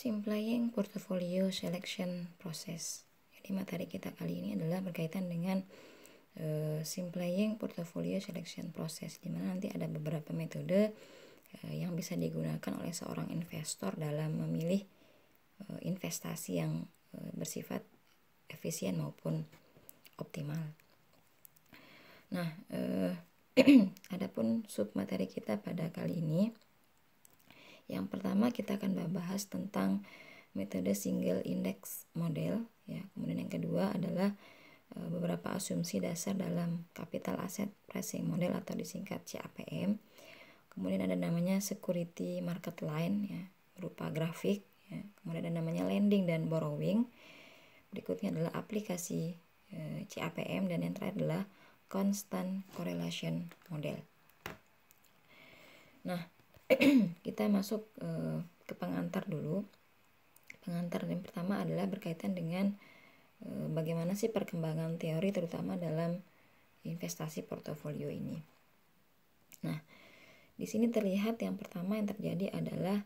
Simplifying Portfolio Selection Process. Jadi materi kita kali ini adalah berkaitan dengan Simplifying Portfolio Selection Process, di mana nanti ada beberapa metode yang bisa digunakan oleh seorang investor dalam memilih investasi yang bersifat efisien maupun optimal. Nah, adapun submateri kita pada kali ini, yang pertama kita akan membahas tentang metode single index model, ya. Kemudian yang kedua adalah beberapa asumsi dasar dalam capital asset pricing model atau disingkat CAPM. Kemudian ada namanya security market line, ya, berupa grafik, ya. Kemudian ada namanya lending dan borrowing. Berikutnya adalah aplikasi CAPM, dan yang terakhir adalah constant correlation model. Nah, kita masuk ke pengantar dulu. Pengantar yang pertama adalah berkaitan dengan bagaimana sih perkembangan teori terutama dalam investasi portofolio ini. Nah, di sini terlihat yang pertama yang terjadi adalah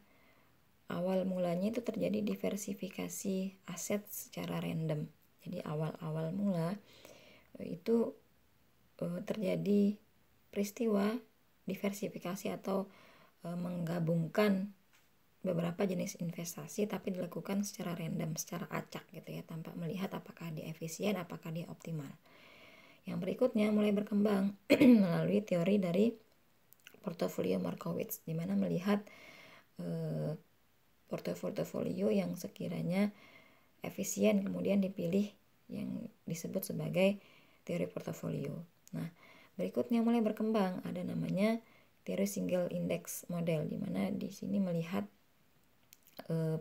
awal mulanya itu terjadi diversifikasi aset secara random. Jadi awal mula itu terjadi peristiwa diversifikasi atau menggabungkan beberapa jenis investasi tapi dilakukan secara random, secara acak gitu ya, tanpa melihat apakah dia efisien, apakah dia optimal. Yang berikutnya mulai berkembang melalui teori dari portofolio Markowitz, di mana melihat portofolio yang sekiranya efisien kemudian dipilih, yang disebut sebagai teori portofolio. Nah, berikutnya mulai berkembang ada namanya teori single index model, di mana di sini melihat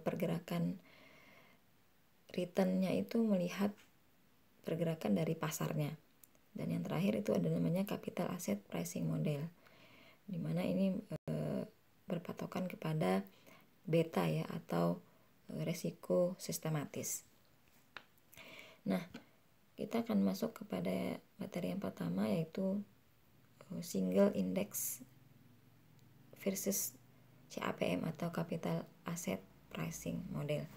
pergerakan returnnya itu melihat pergerakan dari pasarnya. Dan yang terakhir itu ada namanya capital asset pricing model, di mana ini berpatokan kepada beta, ya, atau resiko sistematis. Nah, kita akan masuk kepada materi yang pertama, yaitu single index versus CAPM atau capital asset pricing model.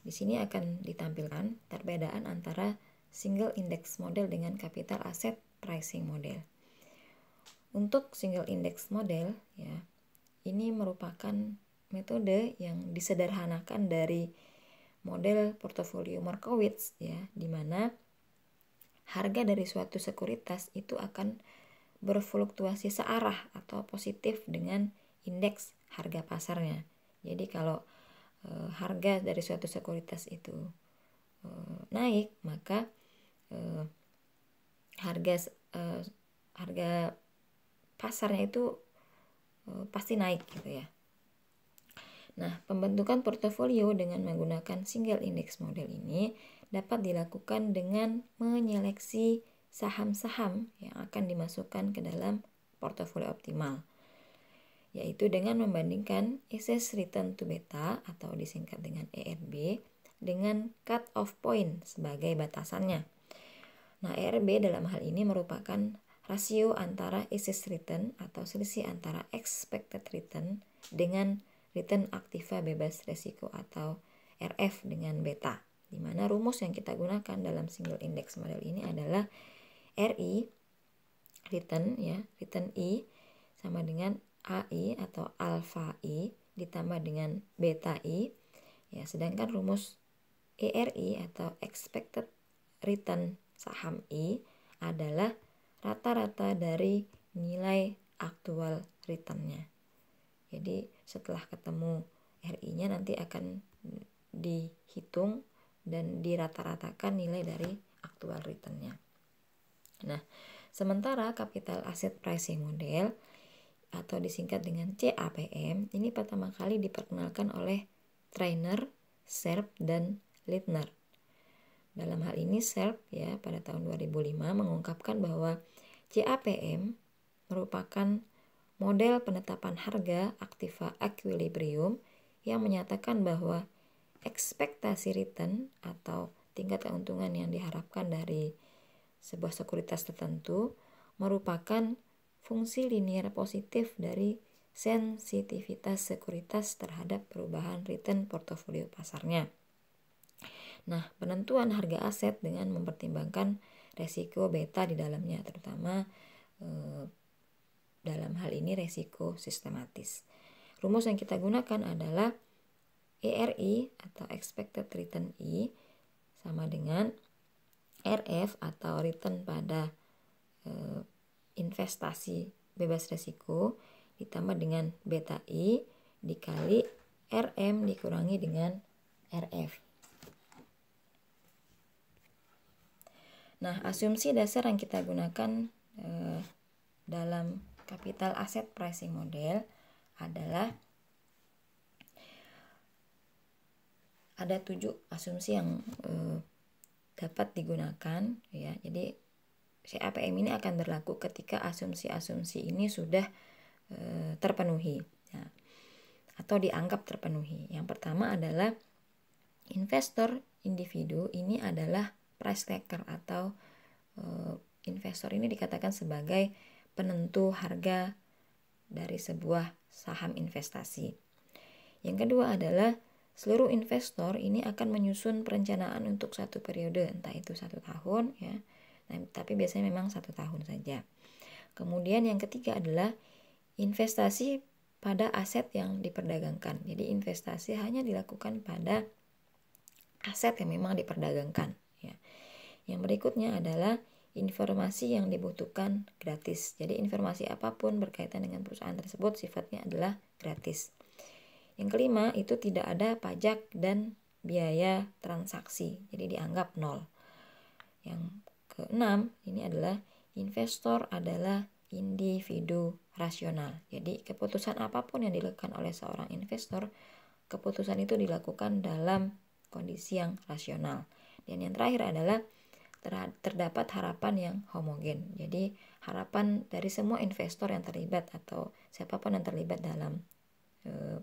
Di sini akan ditampilkan perbedaan antara single index model dengan capital asset pricing model. Untuk single index model, ya, ini merupakan metode yang disederhanakan dari model portofolio Markowitz, ya, di mana harga dari suatu sekuritas itu akan berfluktuasi searah atau positif dengan indeks harga pasarnya. Jadi kalau harga dari suatu sekuritas itu naik, maka harga pasarnya itu pasti naik gitu ya. Nah, pembentukan portofolio dengan menggunakan single index model ini dapat dilakukan dengan menyeleksi saham-saham yang akan dimasukkan ke dalam portofolio optimal, yaitu dengan membandingkan excess return to beta atau disingkat dengan ERB dengan cut off point sebagai batasannya. Nah, ERB dalam hal ini merupakan rasio antara excess return atau selisih antara expected return dengan return aktiva bebas resiko atau RF dengan beta, di mana rumus yang kita gunakan dalam single index model ini adalah RI return, ya, return I sama dengan AI atau alpha I ditambah dengan beta I, ya, sedangkan rumus ERI atau expected return saham I adalah rata-rata dari nilai aktual returnnya. Jadi setelah ketemu RI-nya nanti akan dihitung dan dirata-ratakan nilai dari aktual returnnya. Nah, sementara capital asset pricing model atau disingkat dengan CAPM ini pertama kali diperkenalkan oleh Trainer, Sharpe, dan Lindner. Dalam hal ini Sharpe, ya, pada tahun 2005 mengungkapkan bahwa CAPM merupakan model penetapan harga aktiva equilibrium yang menyatakan bahwa ekspektasi return atau tingkat keuntungan yang diharapkan dari sebuah sekuritas tertentu merupakan fungsi linier positif dari sensitivitas sekuritas terhadap perubahan return portofolio pasarnya. Nah, penentuan harga aset dengan mempertimbangkan resiko beta di dalamnya, terutama dalam hal ini resiko sistematis. Rumus yang kita gunakan adalah ERI atau expected return I sama dengan RF atau return pada investasi bebas resiko ditambah dengan beta I dikali RM dikurangi dengan RF. Nah, asumsi dasar yang kita gunakan dalam capital asset pricing model adalah ada 7 asumsi yang dapat digunakan ya. Jadi CAPM ini akan berlaku ketika asumsi-asumsi ini sudah terpenuhi ya, atau dianggap terpenuhi. Yang pertama adalah investor individu ini adalah price taker atau investor ini dikatakan sebagai penentu harga dari sebuah saham investasi. Yang kedua adalah seluruh investor ini akan menyusun perencanaan untuk satu periode, entah itu 1 tahun ya, nah, tapi biasanya memang 1 tahun saja. Kemudian yang ketiga adalah investasi pada aset yang diperdagangkan. Jadi investasi hanya dilakukan pada aset yang memang diperdagangkan ya. Yang berikutnya adalah informasi yang dibutuhkan gratis. Jadi informasi apapun berkaitan dengan perusahaan tersebut sifatnya adalah gratis. Yang kelima itu tidak ada pajak dan biaya transaksi. Jadi dianggap nol. Yang keenam ini adalah investor adalah individu rasional. Jadi keputusan apapun yang dilakukan oleh seorang investor, keputusan itu dilakukan dalam kondisi yang rasional. Dan yang terakhir adalah terdapat harapan yang homogen. Jadi harapan dari semua investor yang terlibat atau siapapun yang terlibat dalam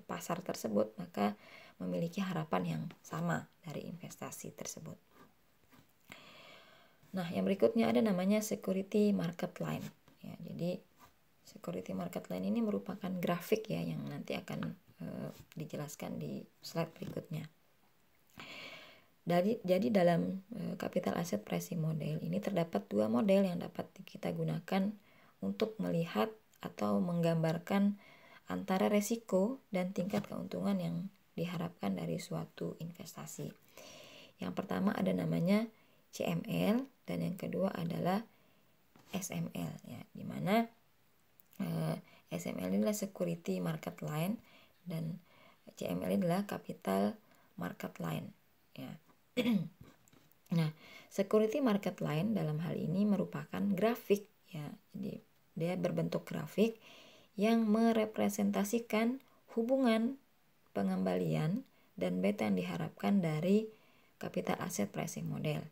pasar tersebut maka memiliki harapan yang sama dari investasi tersebut. Nah, yang berikutnya ada namanya security market line. Ya, jadi security market line ini merupakan grafik ya yang nanti akan dijelaskan di slide berikutnya. Jadi dalam capital asset pricing model ini terdapat 2 model yang dapat kita gunakan untuk melihat atau menggambarkan antara resiko dan tingkat keuntungan yang diharapkan dari suatu investasi. Yang pertama ada namanya CML dan yang kedua adalah SML ya, di mana SML adalah security market line dan CML adalah capital market line ya. Nah, security market line dalam hal ini merupakan grafik ya. Jadi dia berbentuk grafik yang merepresentasikan hubungan pengembalian dan beta yang diharapkan dari capital asset pricing model.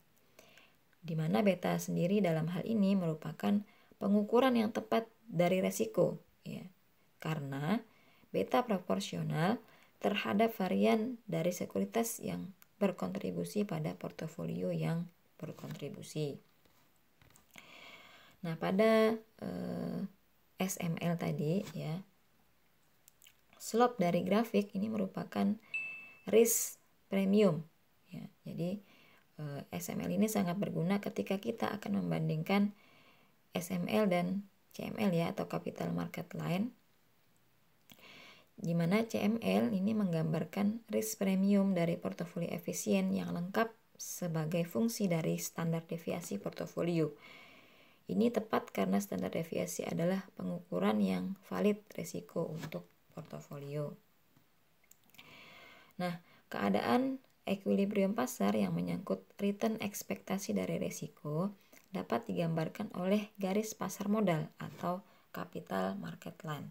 Di mana beta sendiri dalam hal ini merupakan pengukuran yang tepat dari resiko ya. Karena beta proporsional terhadap varian dari sekuritas yang berkontribusi pada portofolio yang berkontribusi. Nah, pada SML tadi ya, slope dari grafik ini merupakan risk premium ya. Jadi SML ini sangat berguna ketika kita akan membandingkan SML dan CML ya, atau capital market line, di mana CML ini menggambarkan risk premium dari portofolio efisien yang lengkap sebagai fungsi dari standar deviasi portofolio. Ini tepat karena standar deviasi adalah pengukuran yang valid risiko untuk portofolio. Nah, keadaan equilibrium pasar yang menyangkut return ekspektasi dari risiko dapat digambarkan oleh garis pasar modal atau capital market line.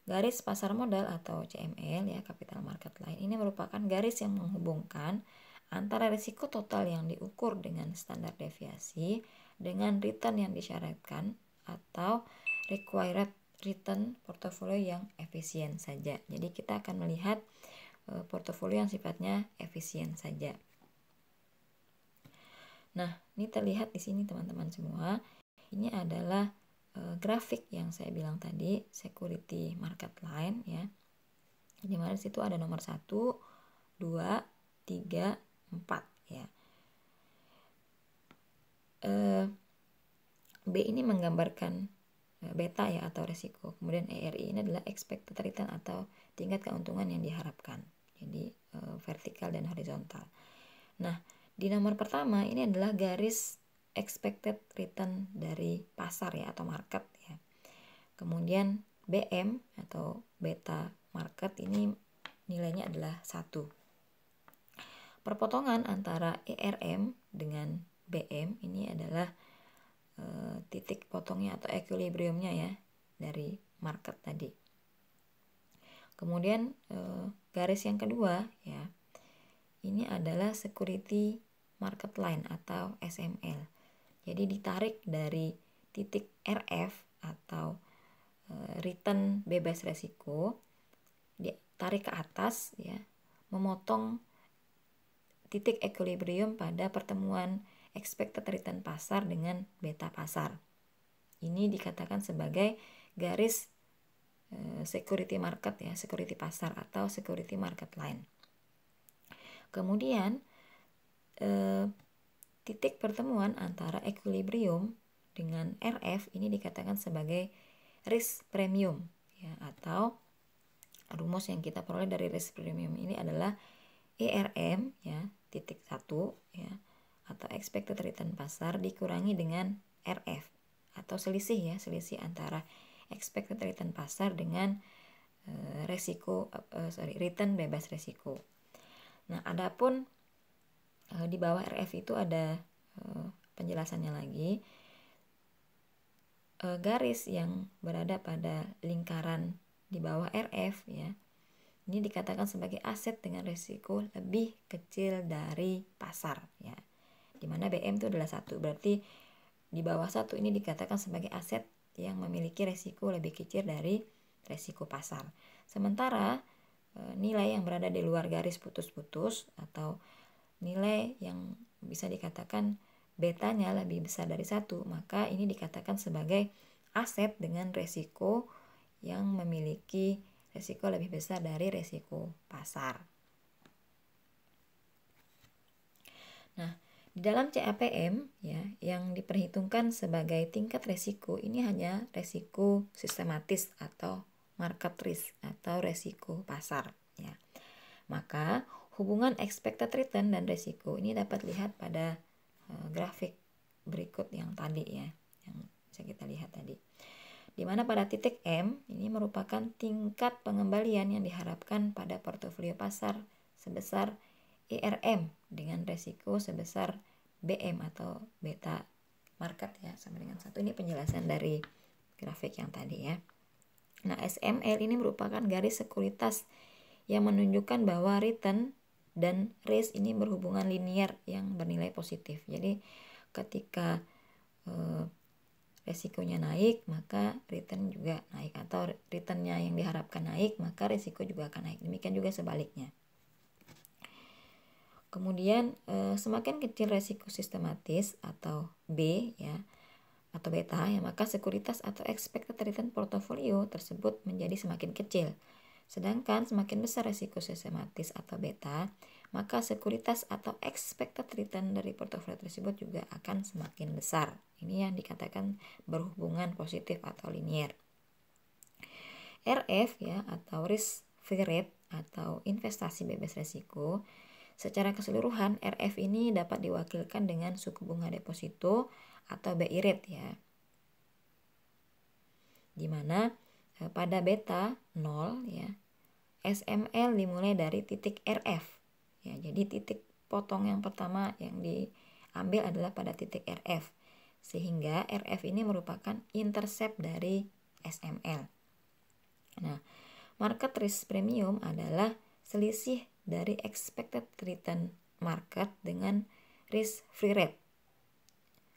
Garis pasar modal atau CML ya, capital market line ini merupakan garis yang menghubungkan antara risiko total yang diukur dengan standar deviasi dengan return yang disyaratkan atau required return portofolio yang efisien saja. Jadi kita akan melihat portofolio yang sifatnya efisien saja. Nah, ini terlihat di sini teman-teman semua. Ini adalah grafik yang saya bilang tadi, security market line ya. Di mana situ ada nomor 1, 2, 3, 4 ya. B ini menggambarkan beta ya atau resiko. Kemudian ERI ini adalah expected return atau tingkat keuntungan yang diharapkan. Jadi vertikal dan horizontal. Nah, di nomor pertama ini adalah garis expected return dari pasar ya atau market ya. Kemudian BM atau beta market ini nilainya adalah 1. Perpotongan antara ERM dengan BM ini adalah titik potongnya atau equilibriumnya ya dari market tadi. Kemudian garis yang kedua ya, ini adalah security market line atau SML. Jadi ditarik dari titik RF atau return bebas resiko, ditarik ke atas ya, memotong titik equilibrium pada pertemuan expected return pasar dengan beta pasar. Ini dikatakan sebagai garis security market ya, security pasar atau security market line. Kemudian titik pertemuan antara equilibrium dengan RF ini dikatakan sebagai risk premium ya, atau rumus yang kita peroleh dari risk premium ini adalah ERM ya, titik 1 ya, atau expected return pasar dikurangi dengan RF atau selisih ya, selisih antara expected return pasar dengan return bebas resiko. Nah, adapun di bawah RF itu ada penjelasannya lagi. Garis yang berada pada lingkaran di bawah RF ya, ini dikatakan sebagai aset dengan risiko lebih kecil dari pasar ya. Dimana BM itu adalah 1, berarti di bawah 1 ini dikatakan sebagai aset yang memiliki risiko lebih kecil dari risiko pasar. Sementara nilai yang berada di luar garis putus-putus atau nilai yang bisa dikatakan betanya lebih besar dari 1, maka ini dikatakan sebagai aset dengan risiko yang memiliki risiko lebih besar dari risiko pasar. Nah, di dalam CAPM ya, yang diperhitungkan sebagai tingkat risiko ini hanya risiko sistematis atau market risk atau risiko pasar ya. Maka hubungan expected return dan risiko ini dapat lihat pada grafik berikut yang tadi ya, yang bisa kita lihat tadi. Di mana pada titik M ini merupakan tingkat pengembalian yang diharapkan pada portofolio pasar sebesar ERM dengan resiko sebesar BM atau beta market ya, sama dengan 1. Ini penjelasan dari grafik yang tadi ya. Nah, SML ini merupakan garis sekuritas yang menunjukkan bahwa return dan risk ini berhubungan linear yang bernilai positif. Jadi ketika resikonya naik, maka return juga naik, atau returnnya yang diharapkan naik, maka resiko juga akan naik. Demikian juga sebaliknya. Kemudian semakin kecil resiko sistematis atau B ya, atau beta ya, maka sekuritas atau expected return portofolio tersebut menjadi semakin kecil. Sedangkan semakin besar resiko sistematis atau beta, maka sekuritas atau expected return dari portofolio tersebut juga akan semakin besar. Ini yang dikatakan berhubungan positif atau linear. RF ya, atau risk free rate atau investasi bebas resiko. Secara keseluruhan, RF ini dapat diwakilkan dengan suku bunga deposito atau BI rate ya. Dimana pada beta 0 ya, SML dimulai dari titik RF ya. Jadi titik potong yang pertama yang diambil adalah pada titik RF, sehingga RF ini merupakan intercept dari SML. Nah, market risk premium adalah selisih dari expected return market dengan risk free rate.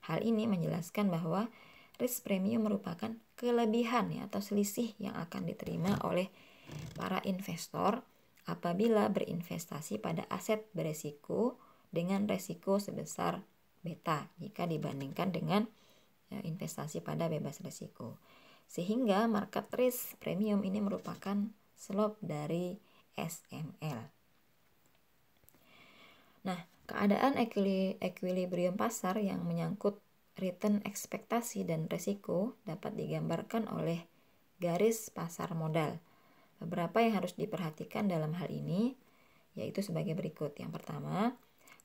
Hal ini menjelaskan bahwa risk premium merupakan kelebihan ya, atau selisih yang akan diterima oleh para investor apabila berinvestasi pada aset beresiko dengan resiko sebesar beta jika dibandingkan dengan ya, investasi pada bebas risiko. Sehingga market risk premium ini merupakan slope dari SML. Nah, keadaan equilibrium pasar yang menyangkut return ekspektasi dan risiko dapat digambarkan oleh garis pasar modal. Beberapa yang harus diperhatikan dalam hal ini yaitu sebagai berikut. Yang pertama,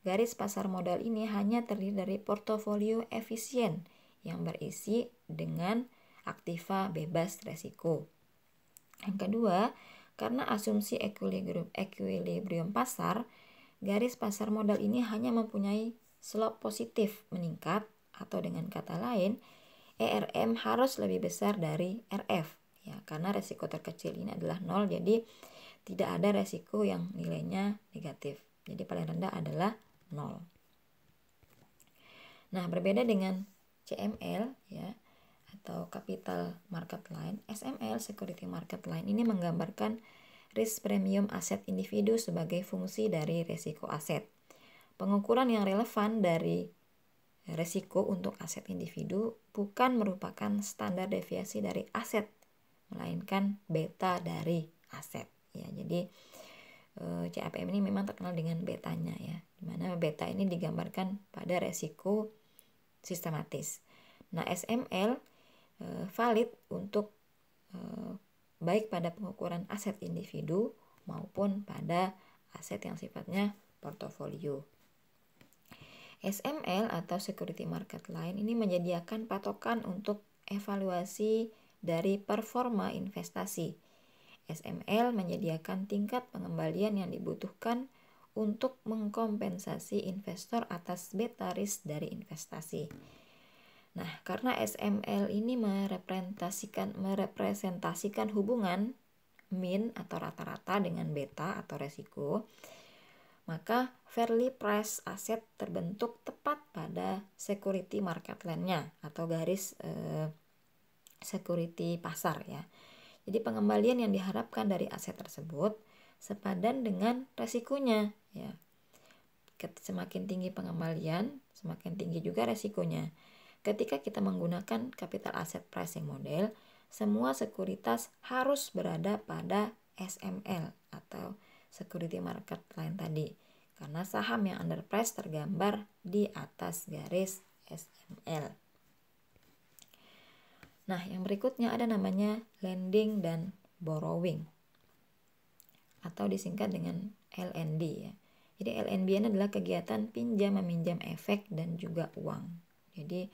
garis pasar modal ini hanya terdiri dari portofolio efisien yang berisi dengan aktiva bebas resiko. Yang kedua, karena asumsi equilibrium pasar, garis pasar modal ini hanya mempunyai slope positif meningkat, atau dengan kata lain, ERM harus lebih besar dari RF. Ya, karena resiko terkecil ini adalah 0, jadi tidak ada resiko yang nilainya negatif. Jadi paling rendah adalah 0. Nah, berbeda dengan CML ya, atau capital market line, SML security market line ini menggambarkan risk premium aset individu sebagai fungsi dari risiko aset. Pengukuran yang relevan dari risiko untuk aset individu bukan merupakan standar deviasi dari aset, melainkan beta dari aset. Ya, jadi CAPM ini memang terkenal dengan betanya ya, dimana beta ini digambarkan pada resiko sistematis. Nah, SML valid untuk baik pada pengukuran aset individu maupun pada aset yang sifatnya portofolio. SML atau security market line ini menyediakan patokan untuk evaluasi dari performa investasi. SML menyediakan tingkat pengembalian yang dibutuhkan untuk mengkompensasi investor atas beta risk dari investasi. Nah, karena SML ini merepresentasikan hubungan mean atau rata-rata dengan beta atau resiko, maka fairly priced aset terbentuk tepat pada security market line-nya atau garis security pasar ya. Jadi pengembalian yang diharapkan dari aset tersebut sepadan dengan resikonya ya. Semakin tinggi pengembalian, semakin tinggi juga resikonya. Ketika kita menggunakan capital asset pricing model, semua sekuritas harus berada pada SML atau security market line tadi, karena saham yang underpriced tergambar di atas garis SML. Nah, yang berikutnya ada namanya lending dan borrowing atau disingkat dengan LND ya. Jadi LND ini adalah kegiatan pinjam meminjam efek dan juga uang. Jadi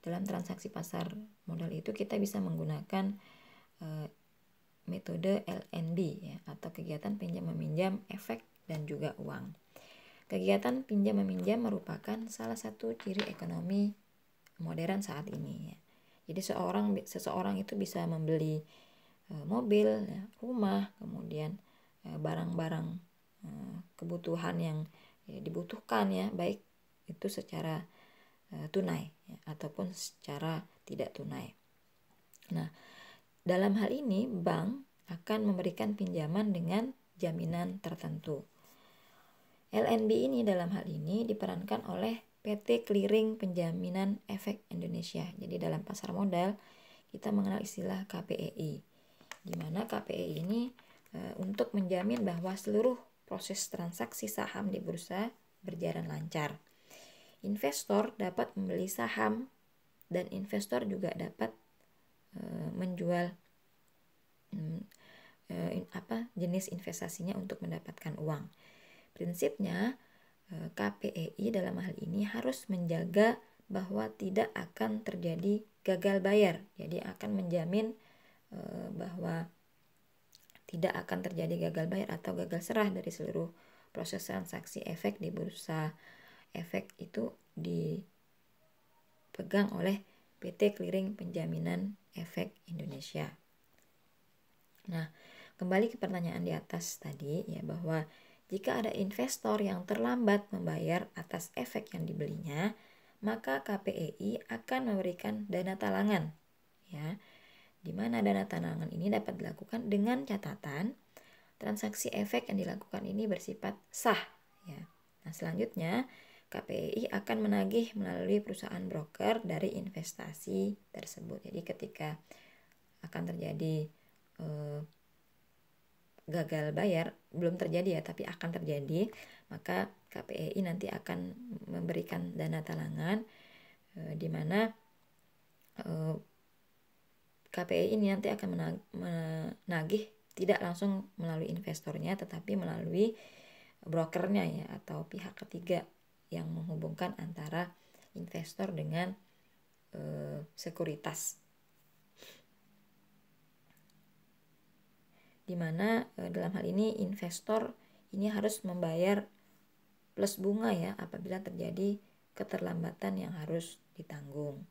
dalam transaksi pasar modal itu kita bisa menggunakan metode LND ya, atau kegiatan pinjam meminjam efek dan juga uang. Kegiatan pinjam meminjam merupakan salah satu ciri ekonomi modern saat ini ya. Jadi seseorang itu bisa membeli mobil, ya, rumah, kemudian barang-barang kebutuhan yang dibutuhkan ya, baik itu secara tunai ya, ataupun secara tidak tunai. Nah, dalam hal ini bank akan memberikan pinjaman dengan jaminan tertentu. LNB ini dalam hal ini diperankan oleh PT Clearing Penjaminan Efek Indonesia. Jadi dalam pasar modal kita mengenal istilah KPEI, di mana KPEI ini untuk menjamin bahwa seluruh proses transaksi saham di bursa berjalan lancar. Investor dapat membeli saham dan investor juga dapat menjual jenis investasinya untuk mendapatkan uang. Prinsipnya KPEI dalam hal ini harus menjaga bahwa tidak akan terjadi gagal bayar. Jadi akan menjamin bahwa tidak akan terjadi gagal bayar atau gagal serah dari seluruh proses transaksi efek di bursa efek itu dipegang oleh PT Clearing Penjaminan Efek Indonesia. Nah, kembali ke pertanyaan di atas tadi ya, bahwa jika ada investor yang terlambat membayar atas efek yang dibelinya, maka KPEI akan memberikan dana talangan ya, di mana dana talangan ini dapat dilakukan dengan catatan transaksi efek yang dilakukan ini bersifat sah ya. Nah, selanjutnya KPI akan menagih melalui perusahaan broker dari investasi tersebut. Jadi ketika akan terjadi gagal bayar, belum terjadi ya, tapi akan terjadi, maka KPI nanti akan memberikan dana talangan di mana KPI ini nanti akan menagih tidak langsung melalui investornya, tetapi melalui brokernya ya, atau pihak ketiga yang menghubungkan antara investor dengan sekuritas. Di mana dalam hal ini investor ini harus membayar plus bunga ya apabila terjadi keterlambatan yang harus ditanggung.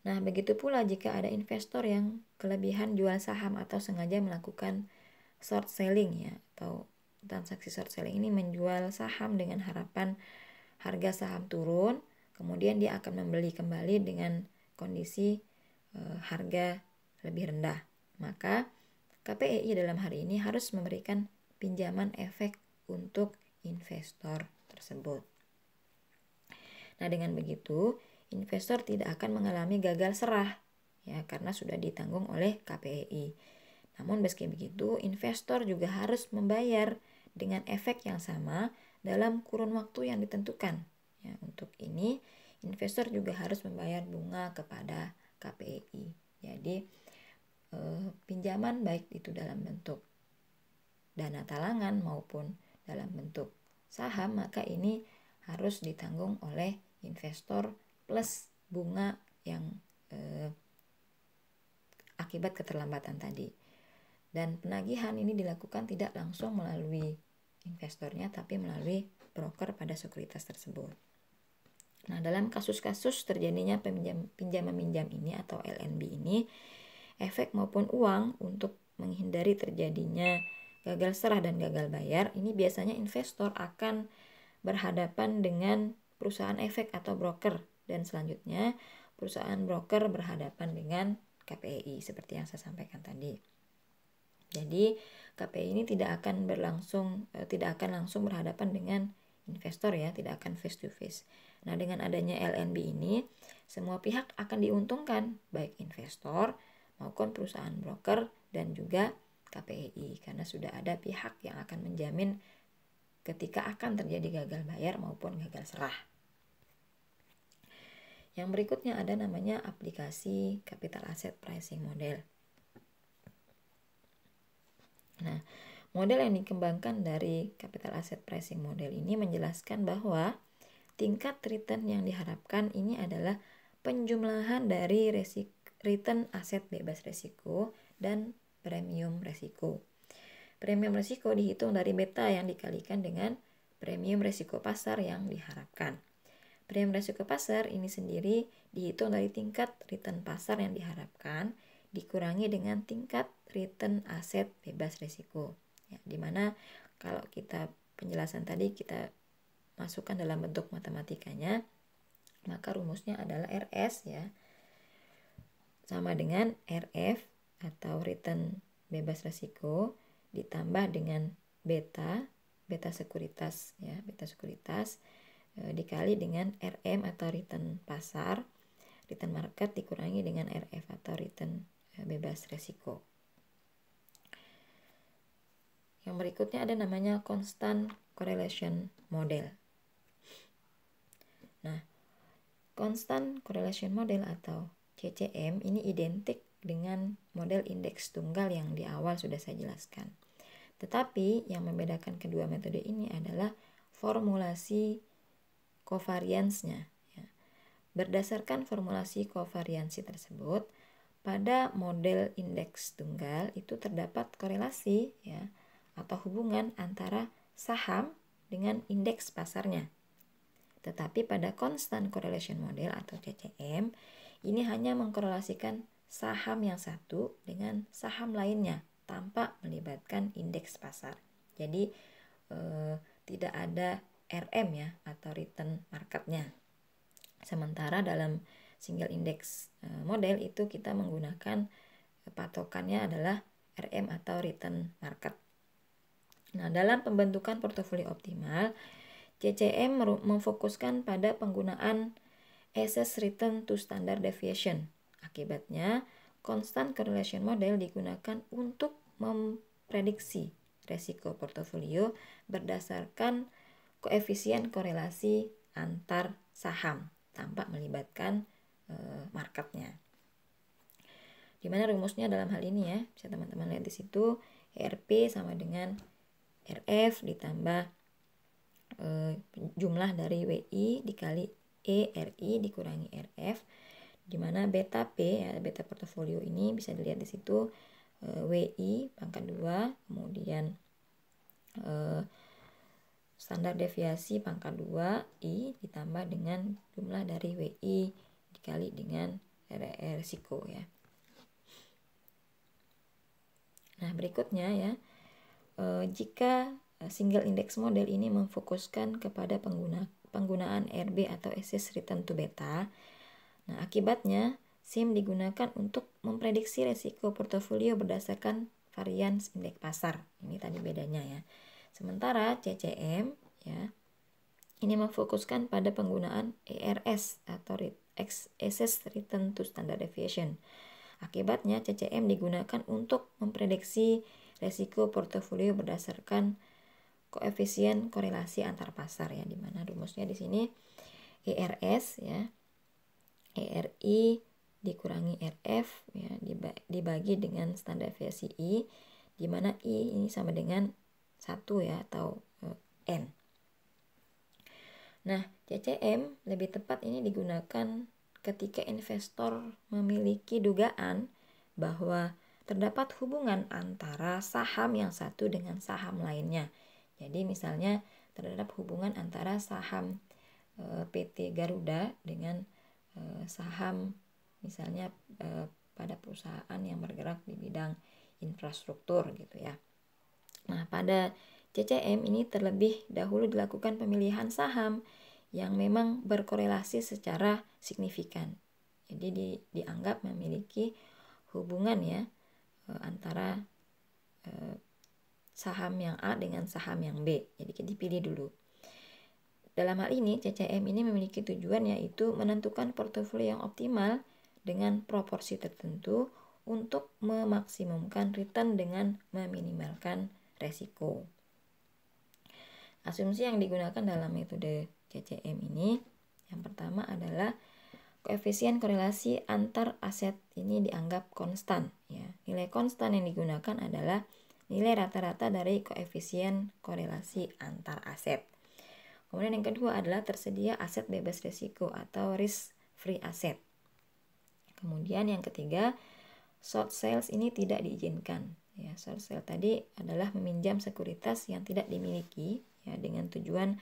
Nah, begitu pula jika ada investor yang kelebihan jual saham atau sengaja melakukan short selling ya, atau transaksi short selling ini menjual saham dengan harapan harga saham turun, kemudian dia akan membeli kembali dengan kondisi harga lebih rendah. Maka KPI dalam hari ini harus memberikan pinjaman efek untuk investor tersebut. Nah, dengan begitu investor tidak akan mengalami gagal serah ya, karena sudah ditanggung oleh KPI. Namun meski begitu, investor juga harus membayar dengan efek yang sama dalam kurun waktu yang ditentukan. Ya, untuk ini investor juga harus membayar bunga kepada KPI. Jadi pinjaman baik itu dalam bentuk dana talangan maupun dalam bentuk saham, maka ini harus ditanggung oleh investor plus bunga yang akibat keterlambatan tadi. Dan penagihan ini dilakukan tidak langsung melalui investornya, tapi melalui broker pada sekuritas tersebut. Nah, dalam kasus-kasus terjadinya pinjam-meminjam ini atau LNB ini, efek maupun uang untuk menghindari terjadinya gagal serah dan gagal bayar, ini biasanya investor akan berhadapan dengan perusahaan efek atau broker, dan selanjutnya perusahaan broker berhadapan dengan KPI seperti yang saya sampaikan tadi. Jadi KPI ini tidak akan langsung berhadapan dengan investor ya, tidak akan face to face. Nah, dengan adanya LNB ini, semua pihak akan diuntungkan, baik investor maupun perusahaan broker dan juga KPI, karena sudah ada pihak yang akan menjamin ketika akan terjadi gagal bayar maupun gagal serah. Yang berikutnya ada namanya aplikasi capital asset pricing model. Nah, model yang dikembangkan dari capital asset pricing model ini menjelaskan bahwa tingkat return yang diharapkan ini adalah penjumlahan dari return aset bebas risiko dan premium risiko. Premium risiko dihitung dari beta yang dikalikan dengan premium risiko pasar yang diharapkan. Premium risiko pasar ini sendiri dihitung dari tingkat return pasar yang diharapkan dikurangi dengan tingkat return aset bebas risiko. Ya, dimana kalau kita penjelasan tadi kita masukkan dalam bentuk matematikanya, maka rumusnya adalah RS ya, sama dengan RF atau return bebas risiko ditambah dengan beta sekuritas ya, beta sekuritas dikali dengan RM atau return pasar, return market dikurangi dengan RF atau return bebas risiko. Yang berikutnya ada namanya constant correlation model. Nah, constant correlation model atau CCM ini identik dengan model indeks tunggal yang di awal sudah saya jelaskan. Tetapi yang membedakan kedua metode ini adalah formulasi covariance-nya. Ya. Berdasarkan formulasi covariansi tersebut, pada model indeks tunggal itu terdapat korelasi ya, atau hubungan antara saham dengan indeks pasarnya. Tetapi pada constant correlation model atau CCM, ini hanya mengkorelasikan saham yang satu dengan saham lainnya tanpa melibatkan indeks pasar. Jadi tidak ada RM ya atau return marketnya. Sementara dalam single index model itu kita menggunakan patokannya adalah RM atau return market. Nah, dalam pembentukan portofolio optimal, CCM memfokuskan pada penggunaan Access Return to Standard Deviation. Akibatnya, Constant Correlation Model digunakan untuk memprediksi resiko portofolio berdasarkan koefisien korelasi antar saham tanpa melibatkan marketnya. Dimana rumusnya dalam hal ini ya, bisa teman-teman lihat di situ, ERP sama dengan RF ditambah jumlah dari WI dikali ERI dikurangi RF, dimana beta P ya, beta portofolio ini bisa dilihat di situ WI pangkat 2, kemudian standar deviasi pangkat 2 I ditambah dengan jumlah dari WI dikali dengan risiko ya. Nah, berikutnya ya, jika single index model ini memfokuskan kepada penggunaan RB atau Access Return to Beta, nah akibatnya SIM digunakan untuk memprediksi resiko portofolio berdasarkan varians indeks pasar. Ini tadi bedanya ya. Sementara CCM ya, ini memfokuskan pada penggunaan ERS atau Access Return to Standard Deviation. Akibatnya CCM digunakan untuk memprediksi resiko portofolio berdasarkan koefisien korelasi antar pasar ya, dimana rumusnya di sini ERS ya, ERI dikurangi RF ya, dibagi dengan standar deviasi I, dimana I ini sama dengan 1 ya, atau N. Nah, CCM lebih tepat ini digunakan ketika investor memiliki dugaan bahwa terdapat hubungan antara saham yang satu dengan saham lainnya. Jadi misalnya terdapat hubungan antara saham PT Garuda dengan saham misalnya pada perusahaan yang bergerak di bidang infrastruktur gitu ya. Nah, pada CCM ini terlebih dahulu dilakukan pemilihan saham yang memang berkorelasi secara signifikan. Jadi dianggap memiliki hubungan ya antara saham yang A dengan saham yang B. Jadi dipilih dulu. Dalam hal ini CCM ini memiliki tujuan yaitu menentukan portofolio yang optimal dengan proporsi tertentu untuk memaksimumkan return dengan meminimalkan resiko. Asumsi yang digunakan dalam metode CCM ini yang pertama adalah koefisien korelasi antar aset ini dianggap konstan ya. Nilai konstan yang digunakan adalah nilai rata-rata dari koefisien korelasi antar aset. Kemudian yang kedua adalah tersedia aset bebas risiko atau risk free asset. Kemudian yang ketiga, short sales ini tidak diizinkan. Ya, short sale tadi adalah meminjam sekuritas yang tidak dimiliki ya, dengan tujuan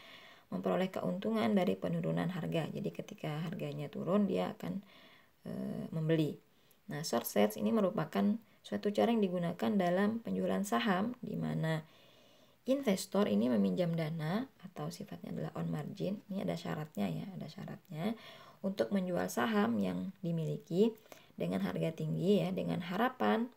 memperoleh keuntungan dari penurunan harga. Jadi ketika harganya turun dia akan membeli. Nah, short sales ini merupakan suatu cara yang digunakan dalam penjualan saham di mana investor ini meminjam dana atau sifatnya adalah on margin. Ini ada syaratnya ya, ada syaratnya untuk menjual saham yang dimiliki dengan harga tinggi ya, dengan harapan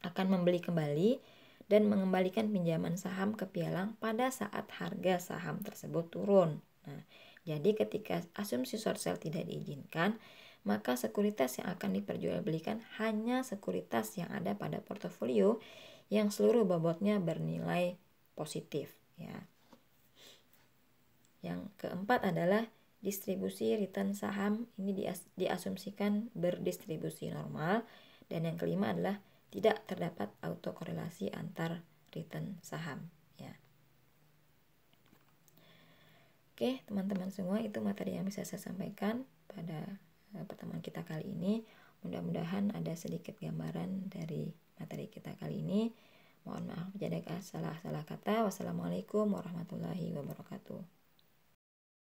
akan membeli kembali dan mengembalikan pinjaman saham ke pialang pada saat harga saham tersebut turun. Nah, jadi ketika asumsi short sale tidak diizinkan, maka sekuritas yang akan diperjualbelikan hanya sekuritas yang ada pada portofolio yang seluruh bobotnya bernilai positif ya. Yang keempat adalah distribusi return saham ini diasumsikan berdistribusi normal, dan yang kelima adalah tidak terdapat autokorelasi antar return saham ya. Oke, teman-teman semua, itu materi yang bisa saya sampaikan pada pertemuan kita kali ini. Mudah-mudahan ada sedikit gambaran dari materi kita kali ini. Mohon maaf jika ada salah kata. Wassalamualaikum warahmatullahi wabarakatuh.